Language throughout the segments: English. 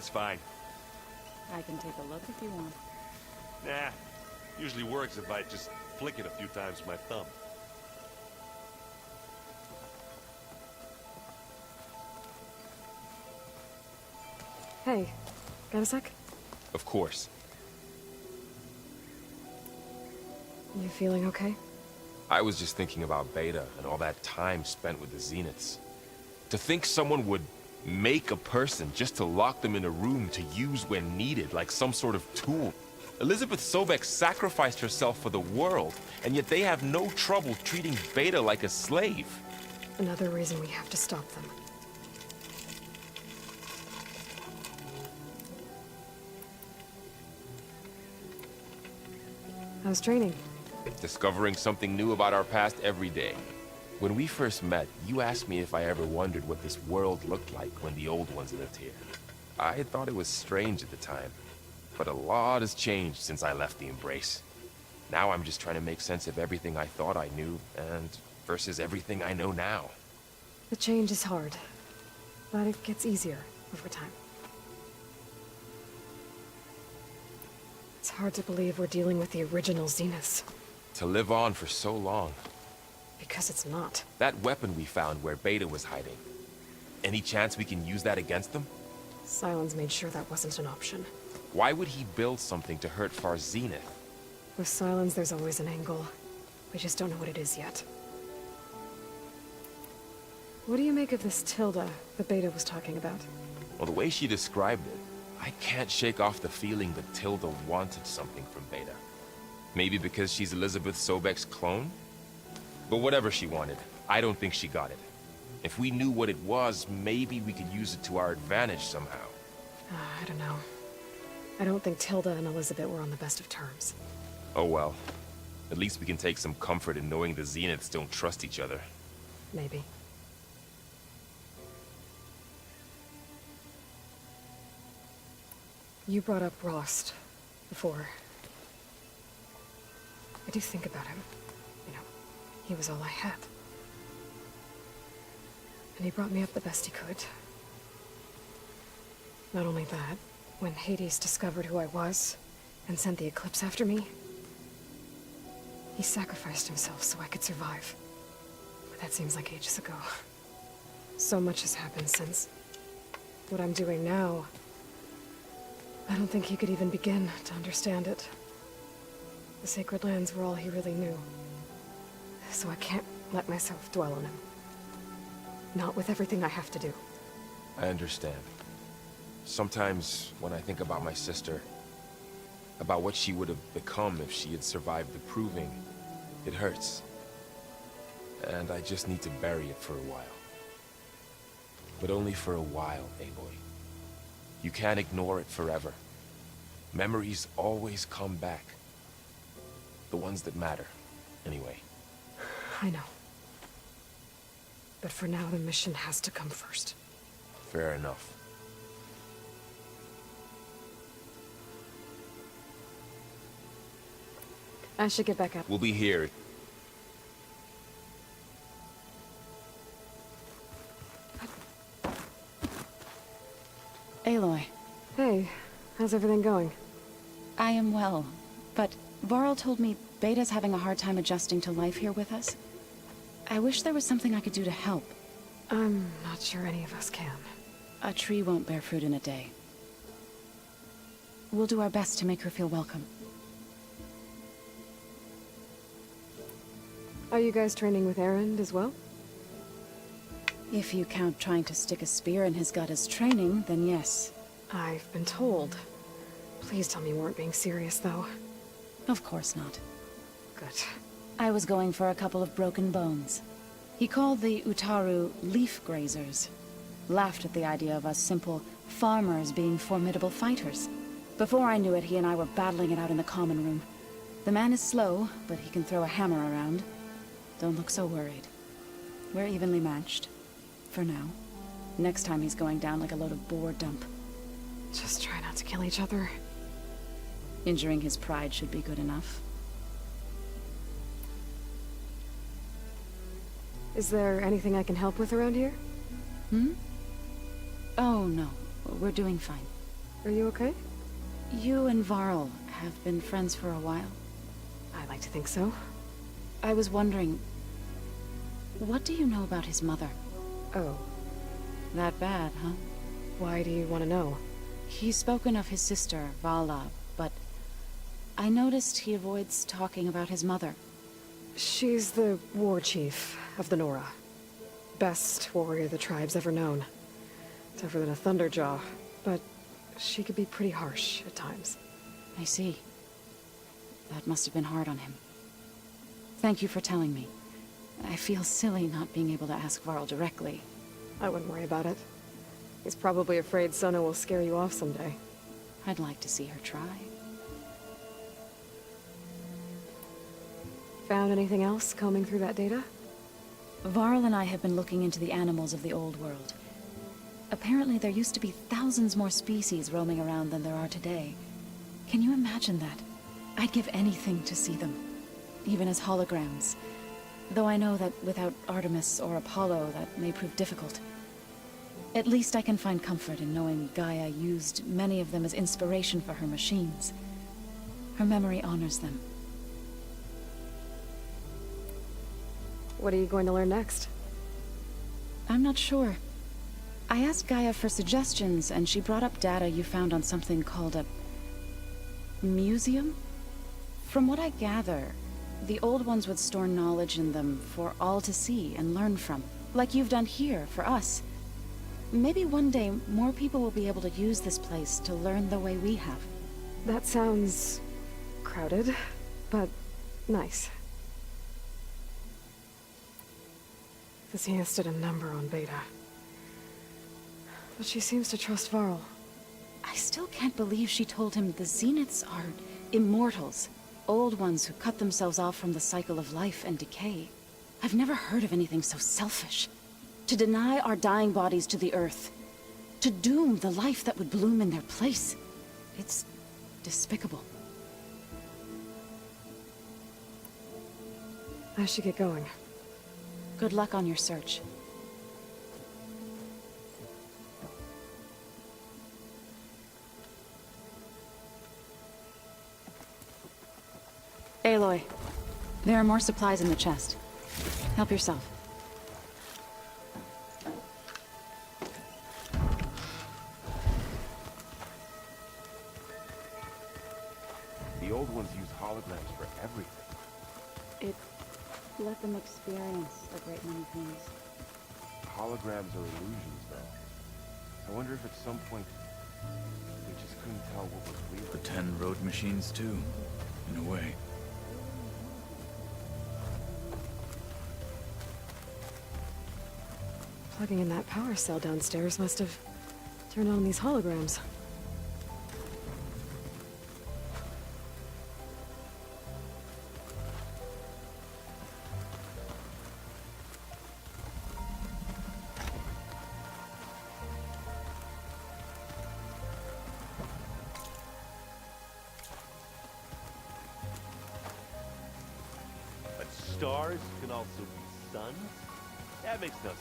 It's fine. I can take a look if you want. Nah, usually works if I just flick it a few times with my thumb. Hey, got a sec? Of course. You feeling okay? I was just thinking about Beta and all that time spent with the Zeniths. To think someone would make a person just to lock them in a room to use when needed, like some sort of tool. Elizabeth Sobek sacrificed herself for the world, and yet they have no trouble treating Beta like a slave. Another reason we have to stop them. How's training? Discovering something new about our past every day. When we first met, you asked me if I ever wondered what this world looked like when the old ones lived here. I had thought it was strange at the time, but a lot has changed since I left the Embrace. Now I'm just trying to make sense of everything I thought I knew, and versus everything I know now. The change is hard, but it gets easier over time. It's hard to believe we're dealing with the original Zeniths. To live on for so long. Because it's not. That weapon we found where Beta was hiding. Any chance we can use that against them? Sylens made sure that wasn't an option. Why would he build something to hurt Far Zenith? With Sylens, there's always an angle. We just don't know what it is yet. What do you make of this Tilda that Beta was talking about? Well, the way she described it, I can't shake off the feeling that Tilda wanted something from Beta. Maybe because she's Elizabeth Sobek's clone? But whatever she wanted, I don't think she got it. If we knew what it was, maybe we could use it to our advantage somehow. I don't know. I don't think Tilda and Elizabeth were on the best of terms. Oh well. At least we can take some comfort in knowing the Zeniths don't trust each other. Maybe. You brought up Rost before. I do think about him. You know, he was all I had. And he brought me up the best he could. Not only that, when Hades discovered who I was and sent the Eclipse after me, he sacrificed himself so I could survive. But that seems like ages ago. So much has happened since. What I'm doing now, I don't think he could even begin to understand it. The Sacred Lands were all he really knew. So I can't let myself dwell on him. Not with everything I have to do. I understand. Sometimes, when I think about my sister, about what she would have become if she had survived the Proving, it hurts. And I just need to bury it for a while. But only for a while, Aloy. You can't ignore it forever. Memories always come back. The ones that matter, anyway. I know. But for now, the mission has to come first. Fair enough. I should get back up. We'll be here. Aloy, Hey, how's everything going? I am well, but Varl told me Beta's having a hard time adjusting to life here with us. I wish there was something I could do to help. I'm not sure any of us can. A tree won't bear fruit in a day. We'll do our best to make her feel welcome. Are you guys training with Erend as well? If you count trying to stick a spear in his gut as training, then yes. I've been told. Please tell me you weren't being serious, though. Of course not. Good. I was going for a couple of broken bones. He called the Utaru leaf grazers. Laughed at the idea of us simple farmers being formidable fighters. Before I knew it, he and I were battling it out in the common room. The man is slow, but he can throw a hammer around. Don't look so worried. We're evenly matched. For now. Next time he's going down like a load of boar dump. Just try not to kill each other. Injuring his pride should be good enough. Is there anything I can help with around here? Oh, no. We're doing fine. Are you okay? You and Varl have been friends for a while. I like to think so. I was wondering... what do you know about his mother? Oh, That bad, huh? why do you want to know? He's spoken of his sister, Vala, but... I noticed he avoids talking about his mother. She's the war chief of the Nora. Best warrior the tribe's ever known. Tougher than a Thunderjaw, but she could be pretty harsh at times. I see. That must have been hard on him. Thank you for telling me. I feel silly not being able to ask Varl directly. I wouldn't worry about it. He's probably afraid Sona will scare you off someday. I'd like to see her try. Found anything else combing through that data? Varl and I have been looking into the animals of the old world. Apparently there used to be thousands more species roaming around than there are today. Can you imagine that? I'd give anything to see them. Even as holograms. Though I know that without Artemis or Apollo, that may prove difficult. At least I can find comfort in knowing Gaia used many of them as inspiration for her machines. Her memory honors them. What are you going to learn next? I'm not sure. I asked Gaia for suggestions, and she brought up data you found on something called a... museum? From what I gather, the old ones would store knowledge in them for all to see and learn from. Like you've done here, for us. Maybe one day, more people will be able to use this place to learn the way we have. That sounds... crowded, but nice. The Zenith did a number on Beta. But she seems to trust Varl. I still can't believe she told him the Zeniths are immortals. Old ones who cut themselves off from the cycle of life and decay. I've never heard of anything so selfish. To deny our dying bodies to the earth. To doom the life that would bloom in their place. It's despicable. I should get going. Good luck on your search. Aloy, there are more supplies in the chest. Help yourself. The old ones use holograms for everything. It let them experience a great many things. Holograms are illusions, though. I wonder if at some point we just couldn't tell what was real. Pretend road machines too, in a way. Plugging in that power cell downstairs must have turned on these holograms. But stars can also be suns? That makes no sense.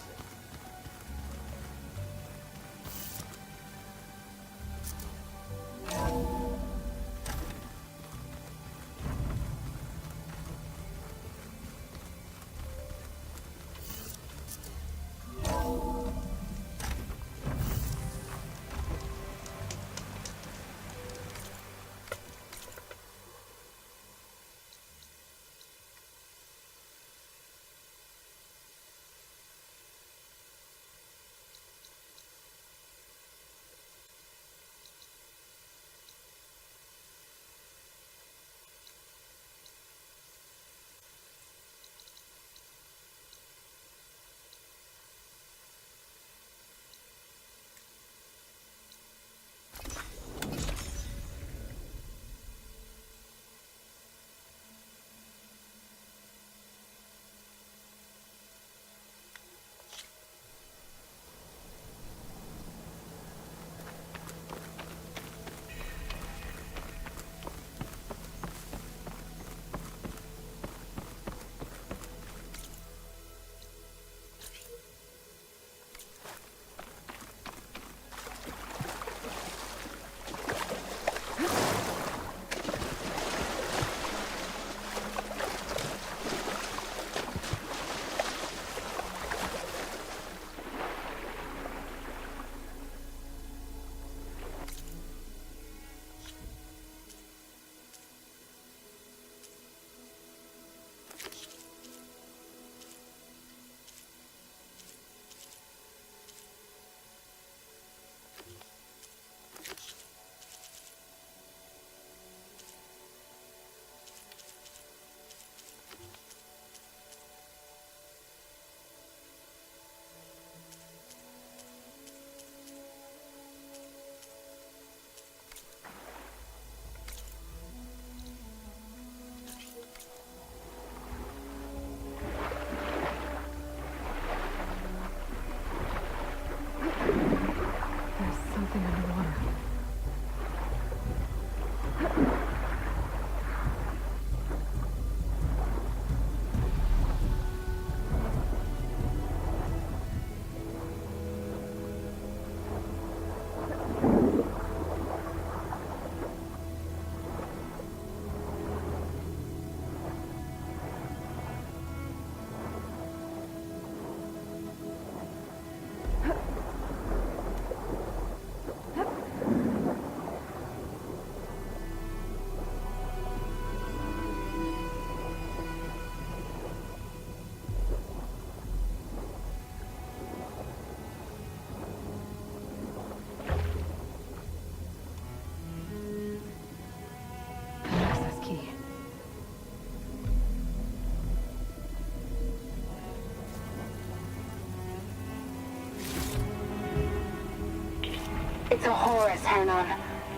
It's a Horus, Hernon.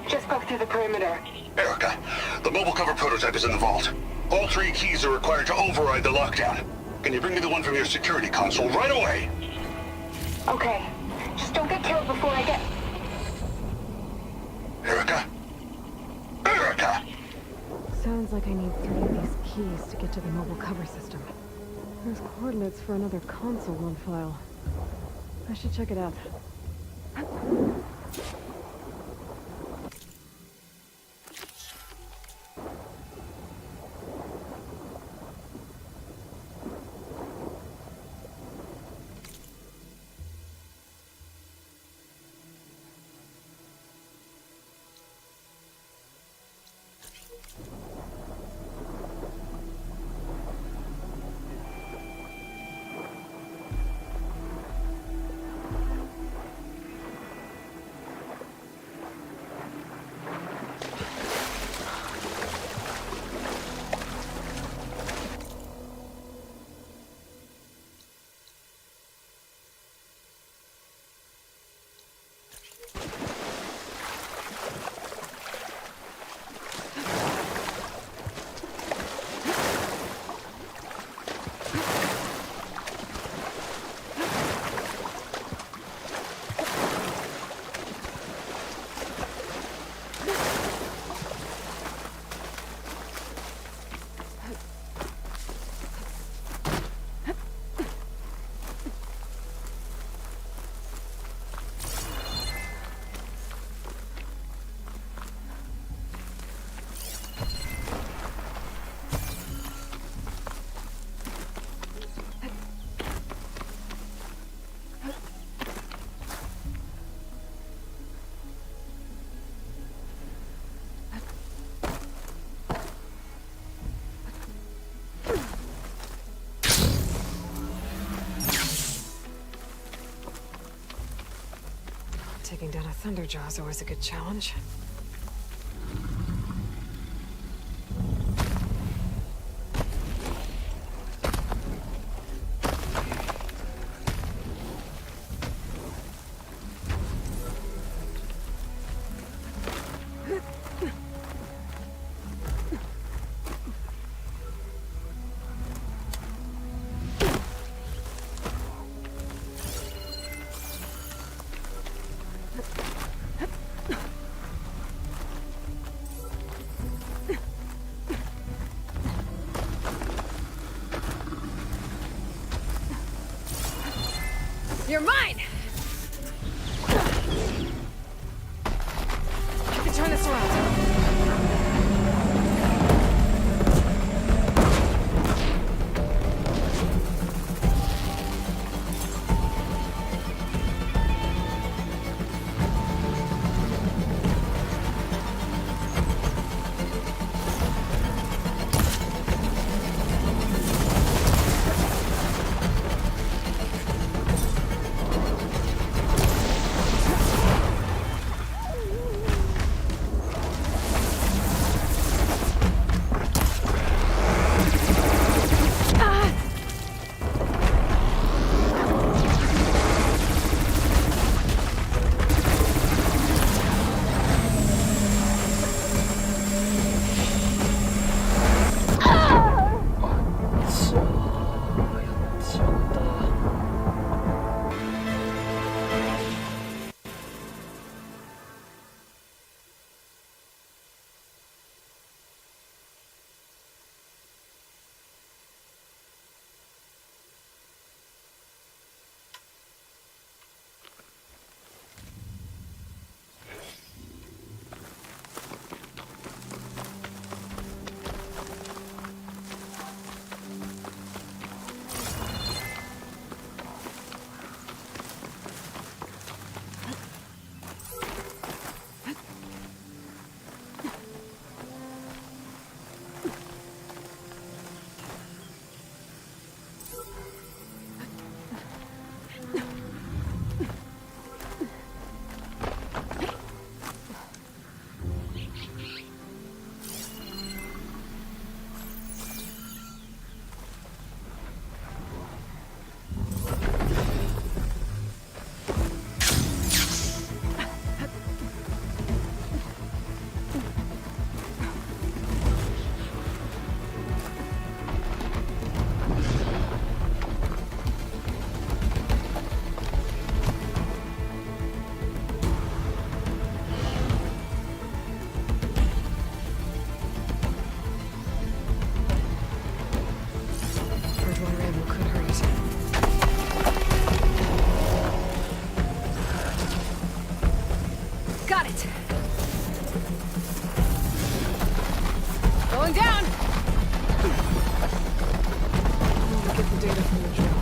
Just broke through the perimeter. Erica, the mobile cover prototype is in the vault. All 3 keys are required to override the lockdown. Can you bring me the one from your security console right away? Okay. Just don't get killed before I get... Erica? Erica! Sounds like I need 3 of these keys to get to the mobile cover system. There's coordinates for another console on file. I should check it out. Taking down a Thunderjaw is always a good challenge. down! We'll get the data from the drill.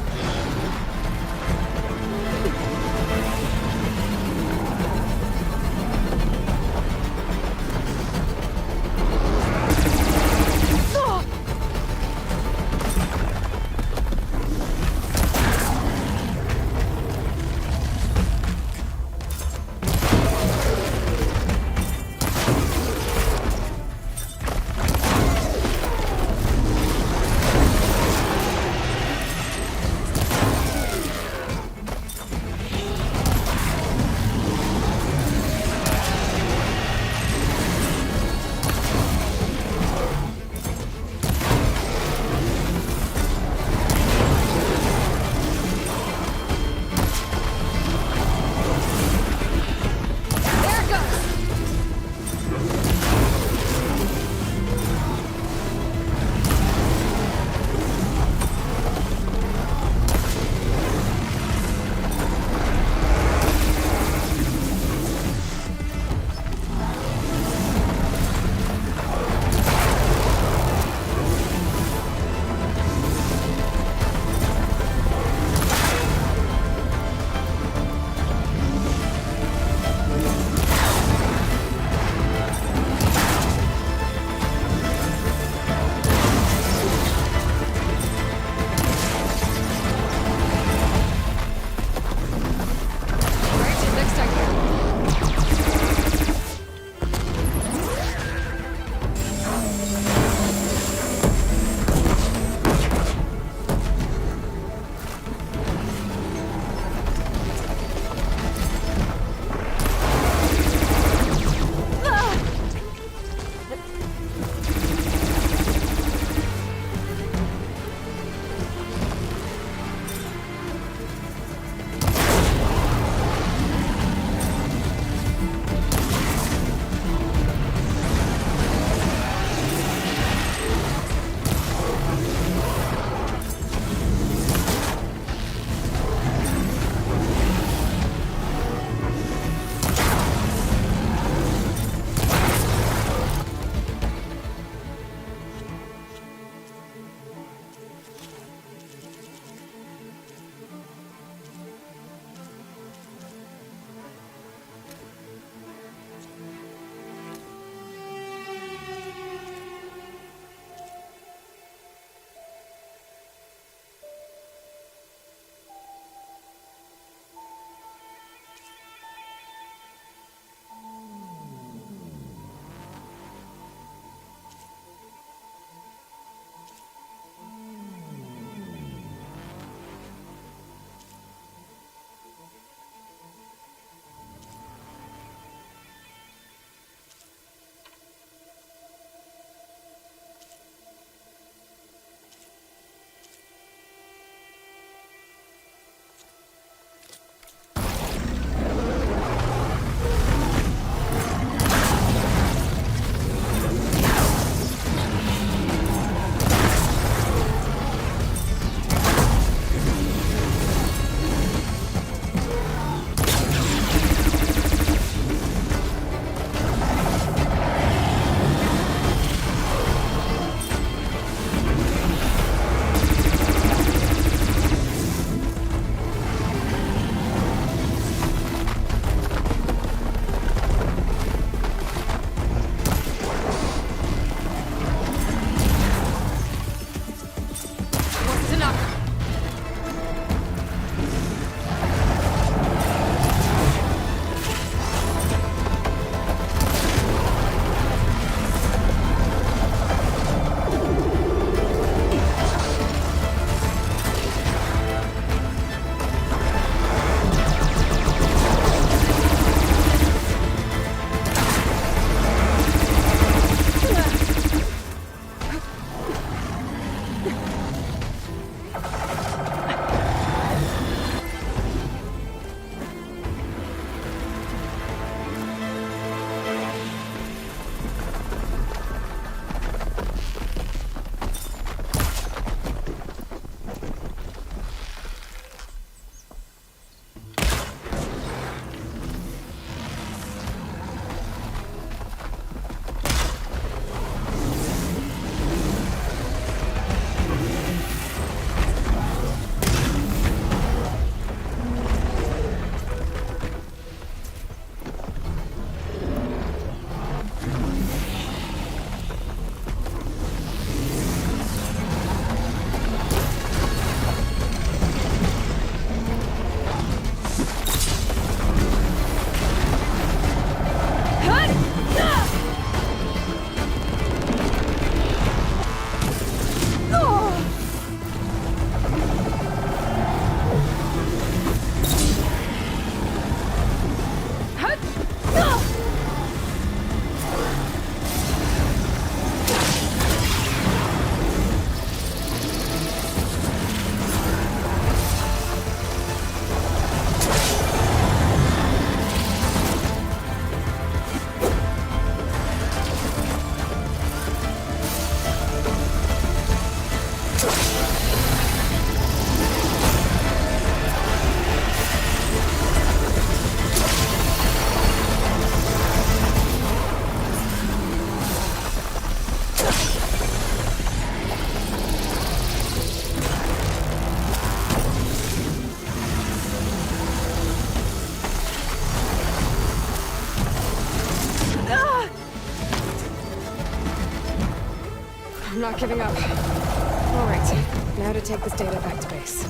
not giving up. All right, now to take this data back to base.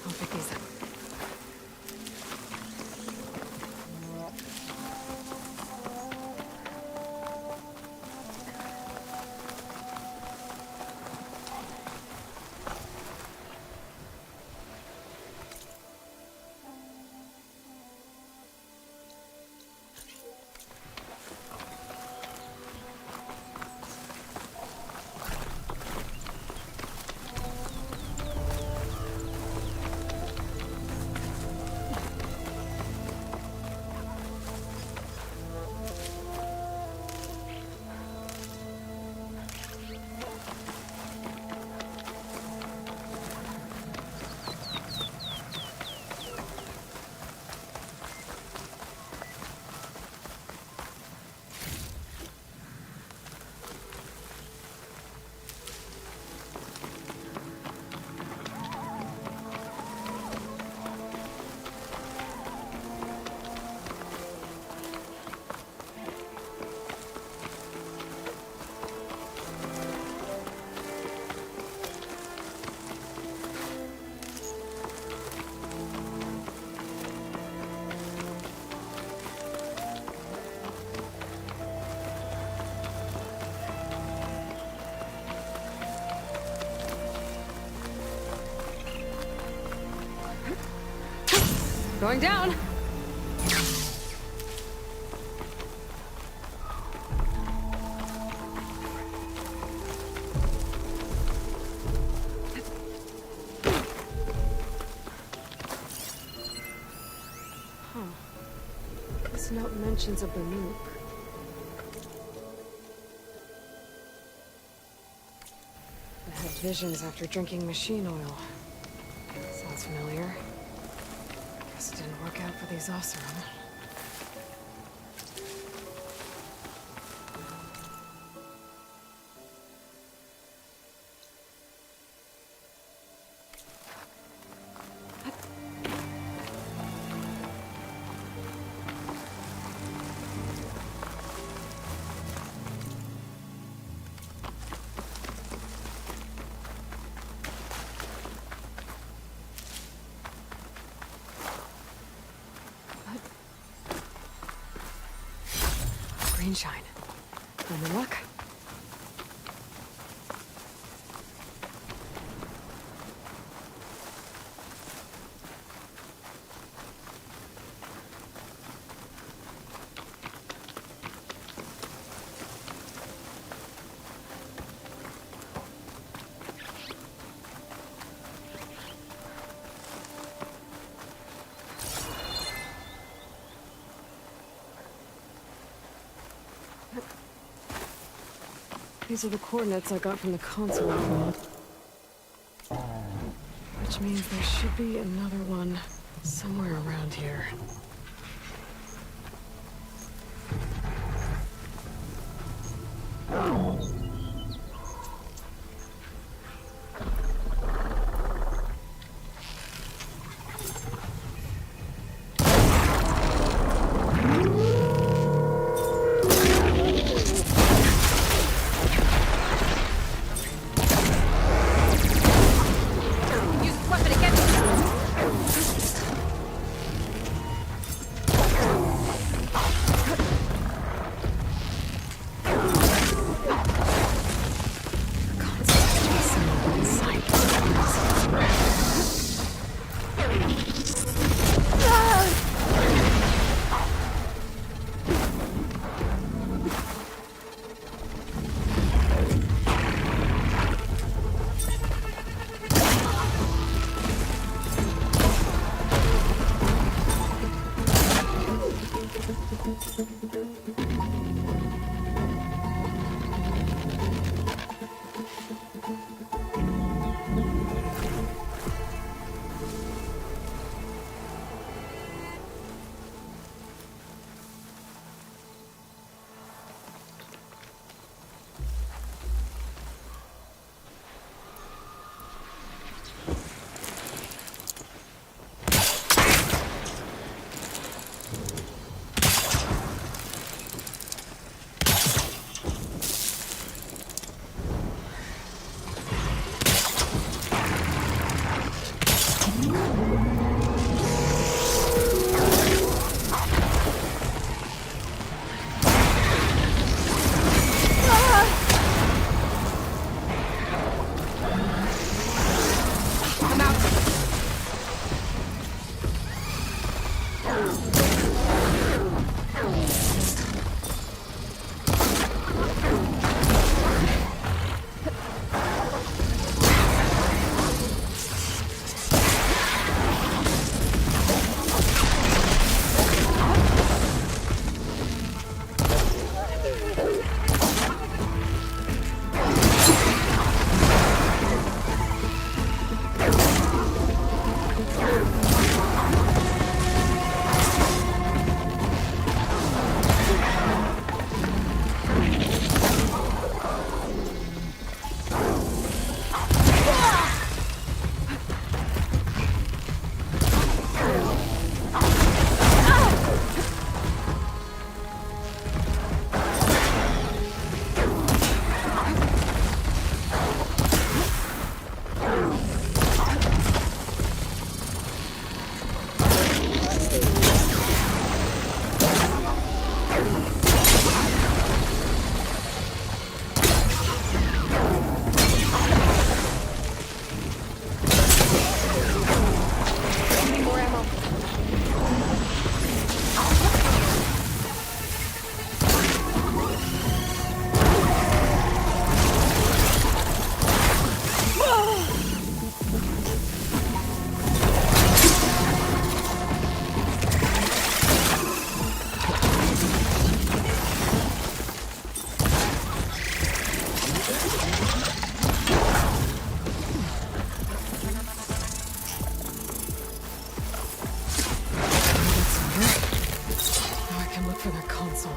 I'll pick these up. Going down! This note mentions a Banuk. I had visions after drinking machine oil. Sounds familiar. Guess it didn't work out for these Oseram. Greenshine. Any luck? These are the coordinates I got from the console. Which means there should be another one somewhere around here. For their console.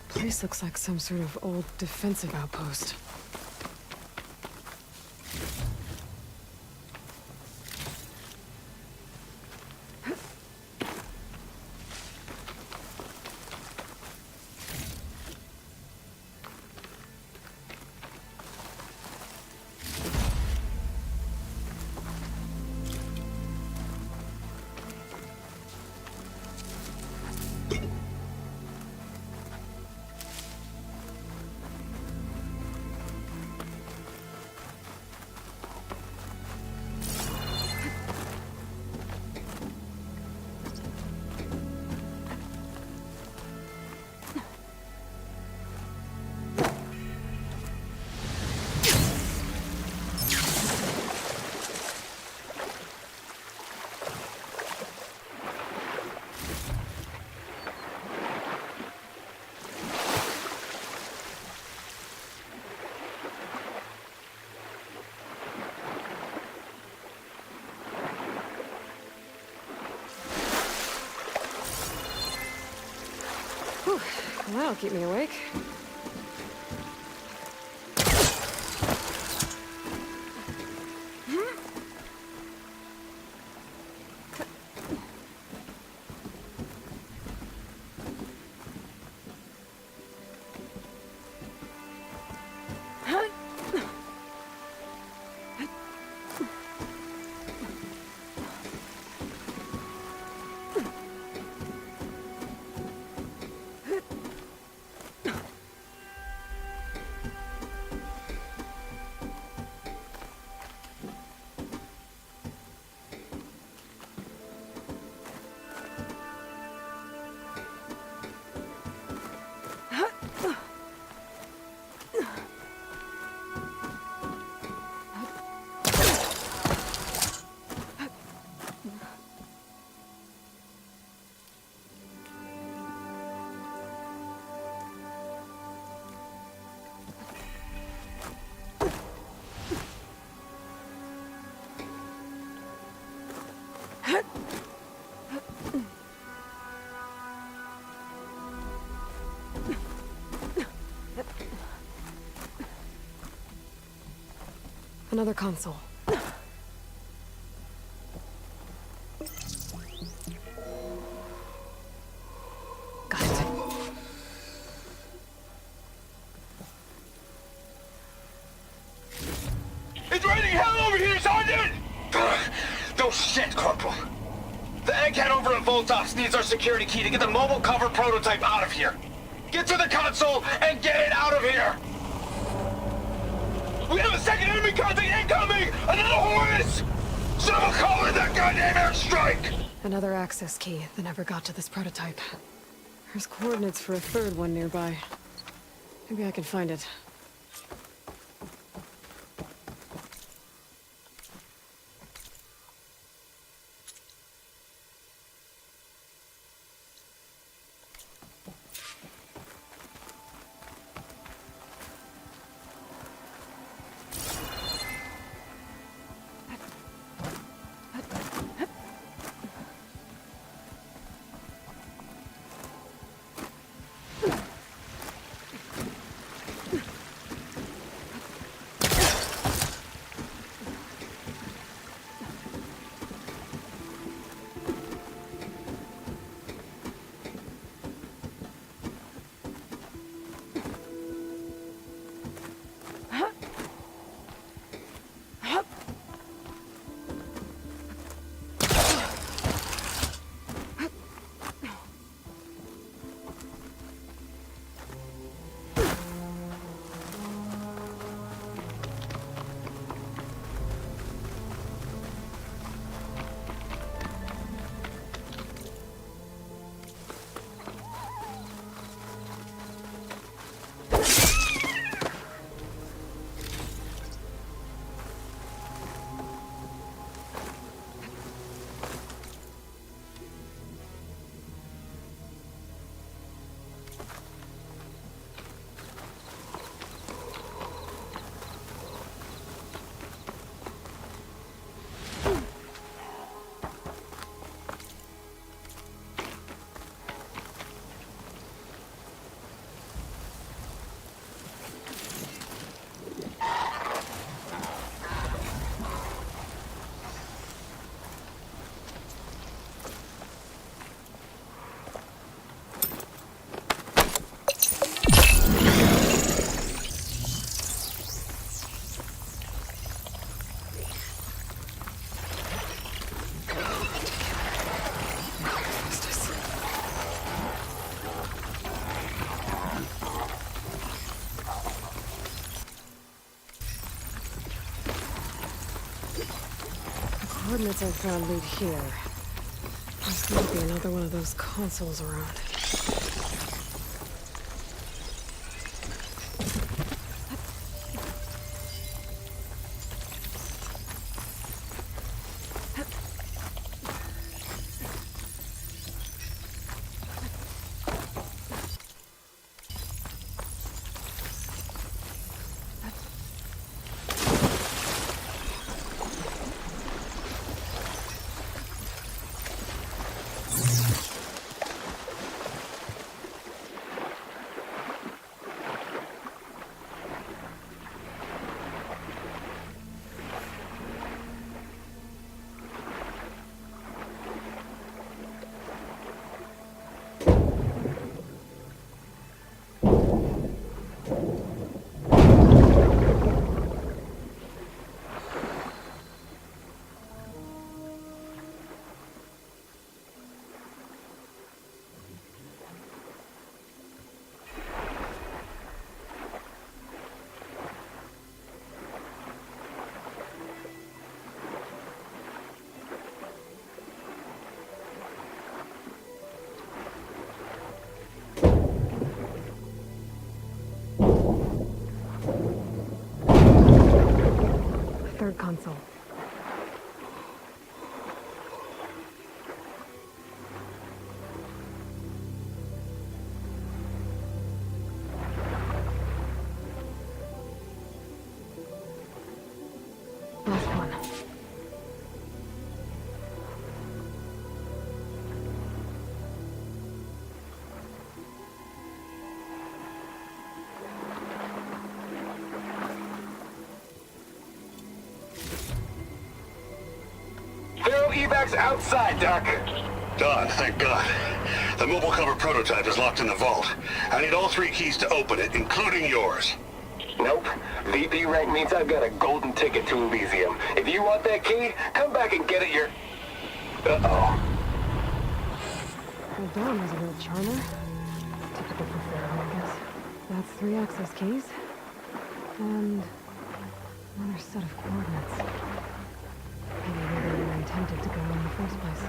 Place looks like some sort of old defensive outpost. Whew, that'll keep me awake. Another console. Got it. It's raining hell over here, Sergeant! No shit, Corporal. The egghead over at Voltos needs our security key to get the mobile cover prototype out of here. Get to the console and get it out of here! We have a second enemy contact incoming! Another Horus! Someone call in that goddamn airstrike! Another access key that never got to this prototype. There's coordinates for a third one nearby. Maybe I can find it. Coordinates I found lead here. Must not be another one of those consoles around. third console. Last one. Thero evacs outside, Doc. Done, thank God. The mobile cover prototype is locked in the vault. I need all 3 keys to open it, including yours. Nope. VP rank means I've got a golden ticket to Elysium. If you want that key, come back and get it your... Uh-oh. Well, Dawn was a real charmer. Typical for Pharaoh, I guess. That's 3 access keys. And another set of coordinates. Maybe where they were intended to go in the first place.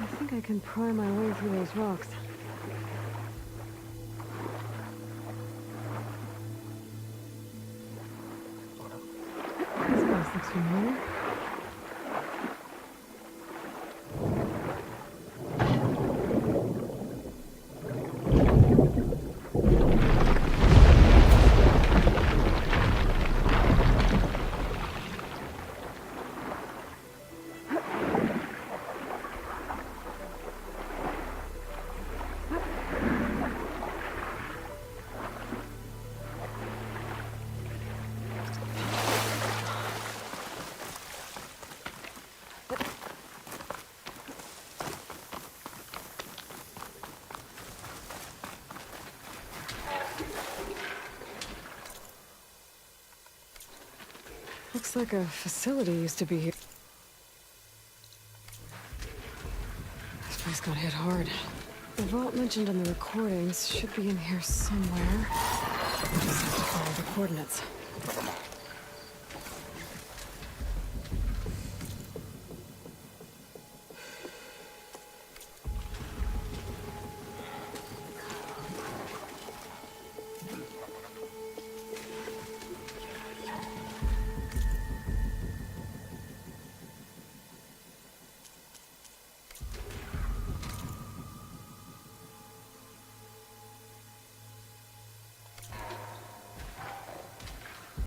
I think I can pry my way through those rocks. This place looks familiar. Looks like a facility used to be here. This place got hit hard. The vault mentioned in the recordings should be in here somewhere. I just have to follow the coordinates.